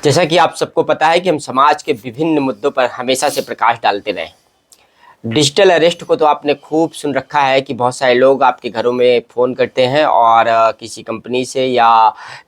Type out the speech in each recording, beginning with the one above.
जैसा कि आप सबको पता है कि हम समाज के विभिन्न मुद्दों पर हमेशा से प्रकाश डालते रहे। डिजिटल अरेस्ट को तो आपने खूब सुन रखा है कि बहुत सारे लोग आपके घरों में फ़ोन करते हैं और किसी कंपनी से या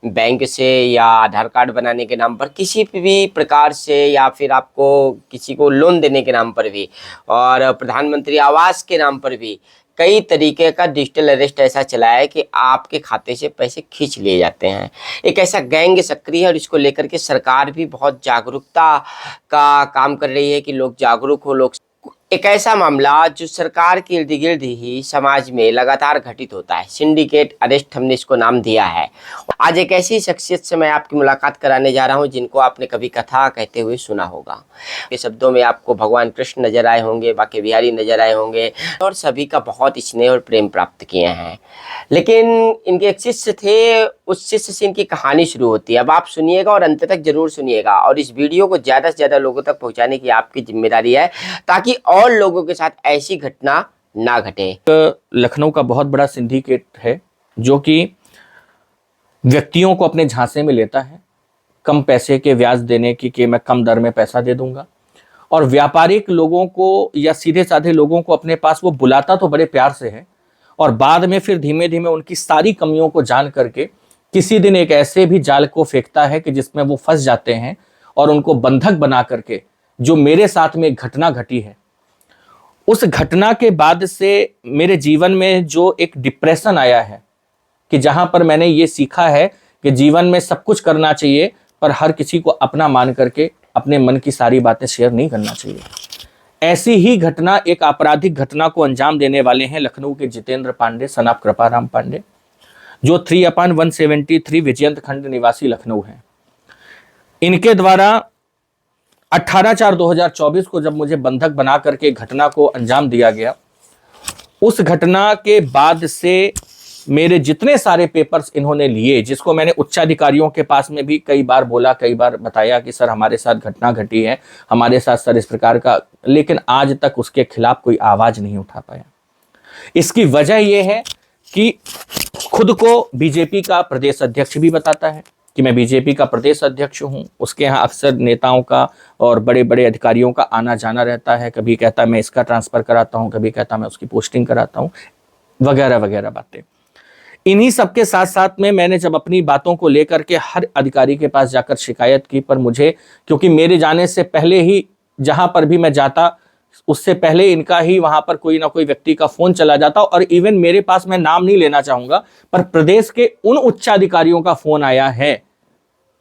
बैंक से या आधार कार्ड बनाने के नाम पर किसी भी प्रकार से या फिर आपको किसी को लोन देने के नाम पर भी और प्रधानमंत्री आवास के नाम पर भी कई तरीके का डिजिटल अरेस्ट ऐसा चला है कि आपके खाते से पैसे खींच लिए जाते हैं। एक ऐसा गैंग सक्रिय है और इसको लेकर के सरकार भी बहुत जागरूकता का काम कर रही है कि लोग जागरूक हो। लोग एक ऐसा मामला जो सरकार के इर्द गिर्द ही समाज में लगातार घटित होता है, सिंडिकेट अरेस्ट हमने इसको नाम दिया है। आज एक ऐसी शख्सियत से मैं आपकी मुलाकात कराने जा रहा हूं जिनको आपने कभी कथा कहते हुए सुना होगा। के शब्दों में आपको भगवान कृष्ण नजर आए होंगे, बाके बिहारी नजर आए होंगे और सभी का बहुत स्नेह और प्रेम प्राप्त किए हैं। लेकिन इनके एक शिष्य थे, उस शिष्य से इनकी कहानी शुरू होती है। अब आप सुनिएगा और अंत तक जरूर सुनिएगा और इस वीडियो को ज़्यादा से ज़्यादा लोगों तक पहुंचाने की आपकी जिम्मेदारी है ताकि और लोगों के साथ ऐसी घटना ना घटे। लखनऊ का बहुत बड़ा सिंडिकेट है जो कि व्यक्तियों को अपने झांसे में लेता है, कम पैसे के ब्याज देने की कि मैं कम दर में पैसा दे दूंगा, और व्यापारिक लोगों को या सीधे साधे लोगों को अपने पास वो बुलाता तो बड़े प्यार से है और बाद में फिर धीमे धीमे उनकी सारी कमियों को जान करके किसी दिन एक ऐसे भी जाल को फेंकता है कि जिसमें वो फंस जाते हैं और उनको बंधक बना करके, जो मेरे साथ में एक घटना घटी है, उस घटना के बाद से मेरे जीवन में जो एक डिप्रेशन आया है कि जहां पर मैंने ये सीखा है कि जीवन में सब कुछ करना चाहिए पर हर किसी को अपना मान करके अपने मन की सारी बातें शेयर नहीं करना चाहिए। ऐसी ही घटना, एक आपराधिक घटना को अंजाम देने वाले हैं लखनऊ के जितेंद्र पांडे सन ऑफ कृपाराम पांडे, जो 3/173 विजयंत खंड निवासी लखनऊ हैं। इनके द्वारा 18/4/2024 को जब मुझे बंधक बना करके घटना को अंजाम दिया गया, उस घटना के बाद से मेरे जितने सारे पेपर्स इन्होंने लिए, जिसको मैंने उच्चाधिकारियों के पास में भी कई बार बोला, कई बार बताया कि सर हमारे साथ घटना घटी है, हमारे साथ सर इस प्रकार का, लेकिन आज तक उसके खिलाफ कोई आवाज नहीं उठा पाया। इसकी वजह यह है कि खुद को बीजेपी का प्रदेश अध्यक्ष भी बताता है कि मैं बीजेपी का प्रदेश अध्यक्ष हूं। उसके यहाँ अक्सर नेताओं का और बड़े बड़े अधिकारियों का आना जाना रहता है। कभी कहता मैं इसका ट्रांसफर कराता हूं, कभी कहता मैं उसकी पोस्टिंग कराता हूं, वगैरह वगैरह बातें। इन्हीं सबके साथ साथ में मैंने जब अपनी बातों को लेकर के हर अधिकारी के पास जाकर शिकायत की, पर मुझे, क्योंकि मेरे जाने से पहले ही जहां पर भी मैं जाता उससे पहले इनका ही वहां पर कोई ना कोई व्यक्ति का फोन चला जाता, और इवन मेरे पास, मैं नाम नहीं लेना चाहूंगा, पर प्रदेश के उन उच्चाधिकारियों का फोन आया है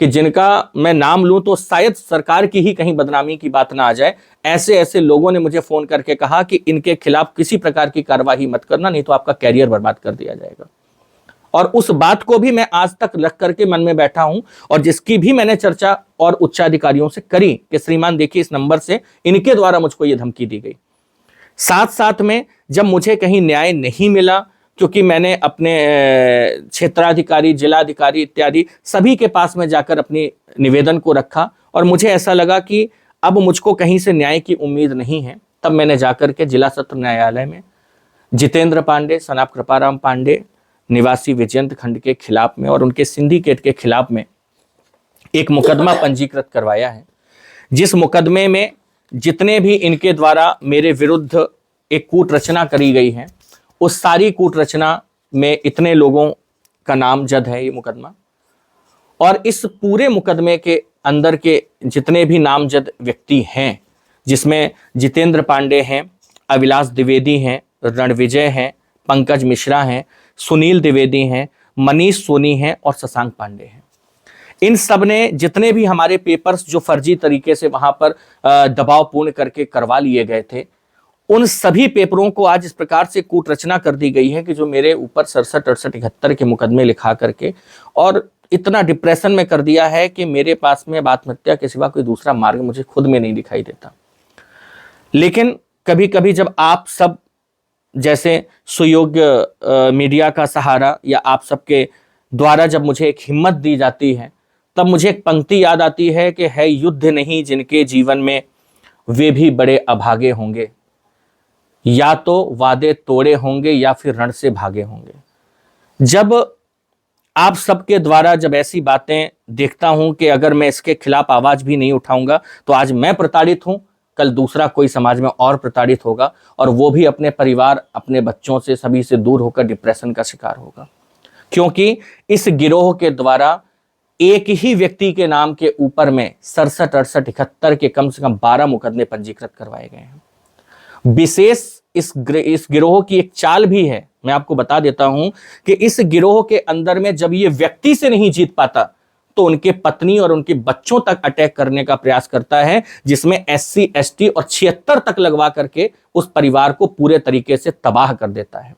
कि जिनका मैं नाम लूं तो शायद सरकार की ही कहीं बदनामी की बात ना आ जाए। ऐसे ऐसे लोगों ने मुझे फोन करके कहा कि इनके खिलाफ किसी प्रकार की कार्रवाई मत करना, नहीं तो आपका कैरियर बर्बाद कर दिया जाएगा। और उस बात को भी मैं आज तक रख करके मन में बैठा हूं और जिसकी भी मैंने चर्चा और उच्चाधिकारियों से करी कि श्रीमान देखिए इस नंबर से इनके द्वारा मुझको ये धमकी दी गई। साथ साथ में जब मुझे कहीं न्याय नहीं मिला, क्योंकि मैंने अपने क्षेत्राधिकारी, जिलाधिकारी इत्यादि सभी के पास में जाकर अपनी निवेदन को रखा और मुझे ऐसा लगा कि अब मुझको कहीं से न्याय की उम्मीद नहीं है, तब मैंने जाकर के जिला सत्र न्यायालय में जितेंद्र पांडे सन ऑफ कृपाराम पांडे निवासी विजयंत खंड के खिलाफ में और उनके सिंडिकेट के खिलाफ में एक मुकदमा पंजीकृत करवाया है, जिस मुकदमे में जितने भी इनके द्वारा मेरे विरुद्ध एक कूट रचना करी गई है, उस सारी कूट रचना में इतने लोगों का नामजद है ये मुकदमा। और इस पूरे मुकदमे के अंदर के जितने भी नामजद व्यक्ति हैं, जिसमें जितेंद्र पांडे हैं, अविलाश द्विवेदी हैं, रणविजय हैं, पंकज मिश्रा हैं, सुनील द्विवेदी हैं, मनीष सोनी हैं और शशांक पांडे हैं। इन सब ने जितने भी हमारे पेपर्स जो फर्जी तरीके से वहां पर दबावपूर्ण करके करवा लिए गए थे, उन सभी पेपरों को आज इस प्रकार से कूट रचना कर दी गई है कि जो मेरे ऊपर 67, 68, 71 के मुकदमे लिखा करके और इतना डिप्रेशन में कर दिया है कि मेरे पास में आत्महत्या के सिवा कोई दूसरा मार्ग मुझे खुद में नहीं दिखाई देता। लेकिन कभी कभी जब आप सब जैसे सुयोग्य मीडिया का सहारा या आप सबके द्वारा जब मुझे एक हिम्मत दी जाती है, तब मुझे एक पंक्ति याद आती है कि है युद्ध नहीं जिनके जीवन में वे भी बड़े अभागे होंगे, या तो वादे तोड़े होंगे या फिर रण से भागे होंगे। जब आप सबके द्वारा जब ऐसी बातें देखता हूं कि अगर मैं इसके खिलाफ आवाज भी नहीं उठाऊंगा तो आज मैं प्रताड़ित हूं, कल दूसरा कोई समाज में और प्रताड़ित होगा, और वो भी अपने परिवार, अपने बच्चों से, सभी से दूर होकर डिप्रेशन का शिकार होगा। क्योंकि इस गिरोह के द्वारा एक ही व्यक्ति के नाम के ऊपर में 67, 68, 71 के कम से कम 12 मुकदमे पंजीकृत करवाए गए हैं। विशेष इस गिरोह की एक चाल भी है, मैं आपको बता देता हूं कि इस गिरोह के अंदर में जब ये व्यक्ति से नहीं जीत पाता तो उनके पत्नी और उनके बच्चों तक अटैक करने का प्रयास करता है, जिसमें SC, ST और 76 तक लगवा करके उस परिवार को पूरे तरीके से तबाह कर देता है,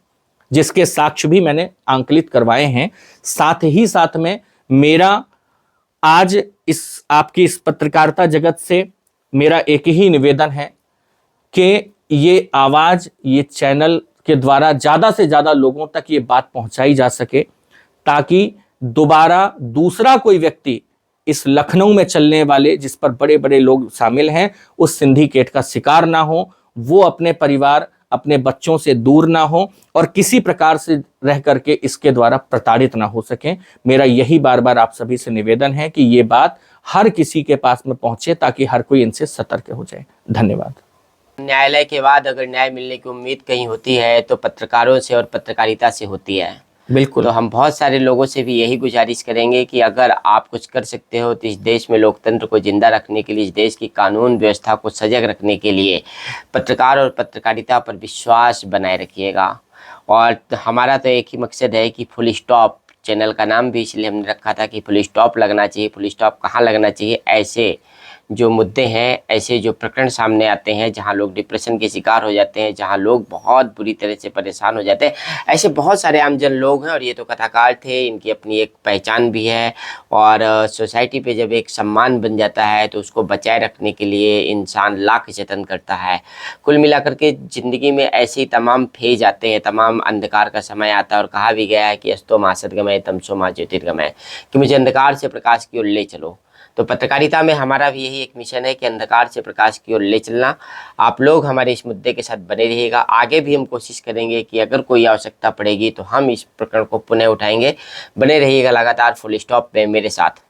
जिसके साक्ष्य भी मैंने आंकलित करवाए हैं। साथ ही साथ में मेरा आज आपकी इस पत्रकारिता जगत से मेरा एक ही निवेदन है कि ये आवाज, ये चैनल के द्वारा ज्यादा से ज्यादा लोगों तक ये बात पहुंचाई जा सके, ताकि दोबारा दूसरा कोई व्यक्ति इस लखनऊ में चलने वाले, जिस पर बड़े बड़े लोग शामिल हैं, उस सिंडिकेट का शिकार ना हो, वो अपने परिवार, अपने बच्चों से दूर ना हो और किसी प्रकार से रह करके इसके द्वारा प्रताड़ित ना हो सकें। मेरा यही बार बार आप सभी से निवेदन है कि ये बात हर किसी के पास में पहुंचे, ताकि हर कोई इनसे सतर्क हो जाए। धन्यवाद। न्यायालय के बाद अगर न्याय मिलने की उम्मीद कहीं होती है तो पत्रकारों से और पत्रकारिता से होती है। बिल्कुल। तो हम बहुत सारे लोगों से भी यही गुजारिश करेंगे कि अगर आप कुछ कर सकते हो तो इस देश में लोकतंत्र को जिंदा रखने के लिए, इस देश की कानून व्यवस्था को सजग रखने के लिए पत्रकार और पत्रकारिता पर विश्वास बनाए रखिएगा। और हमारा तो एक ही मकसद है कि फुल स्टॉप, चैनल का नाम भी इसलिए हमने रखा था कि फुल स्टॉप लगना चाहिए। फुल स्टॉप कहाँ लगना चाहिए? ऐसे जो मुद्दे हैं, ऐसे जो प्रकरण सामने आते हैं जहां लोग डिप्रेशन के शिकार हो जाते हैं, जहां लोग बहुत बुरी तरह से परेशान हो जाते हैं, ऐसे बहुत सारे आमजन लोग हैं। और ये तो कथाकार थे, इनकी अपनी एक पहचान भी है। और सोसाइटी पे जब एक सम्मान बन जाता है तो उसको बचाए रखने के लिए इंसान लाख जतन करता है। कुल मिलाकर के ज़िंदगी में ऐसे ही तमाम फेज आते हैं, तमाम अंधकार का समय आता है। और कहा भी गया है कि अस्तो मा सद्गमय तमसो मा ज्योतिर्गमय, कि मुझे अंधकार से प्रकाश की ओर ले चलो। तो पत्रकारिता में हमारा भी यही एक मिशन है कि अंधकार से प्रकाश की ओर ले चलना। आप लोग हमारे इस मुद्दे के साथ बने रहिएगा। आगे भी हम कोशिश करेंगे कि अगर कोई आवश्यकता पड़ेगी तो हम इस प्रकरण को पुनः उठाएंगे। बने रहिएगा लगातार फुल स्टॉप पे मेरे साथ।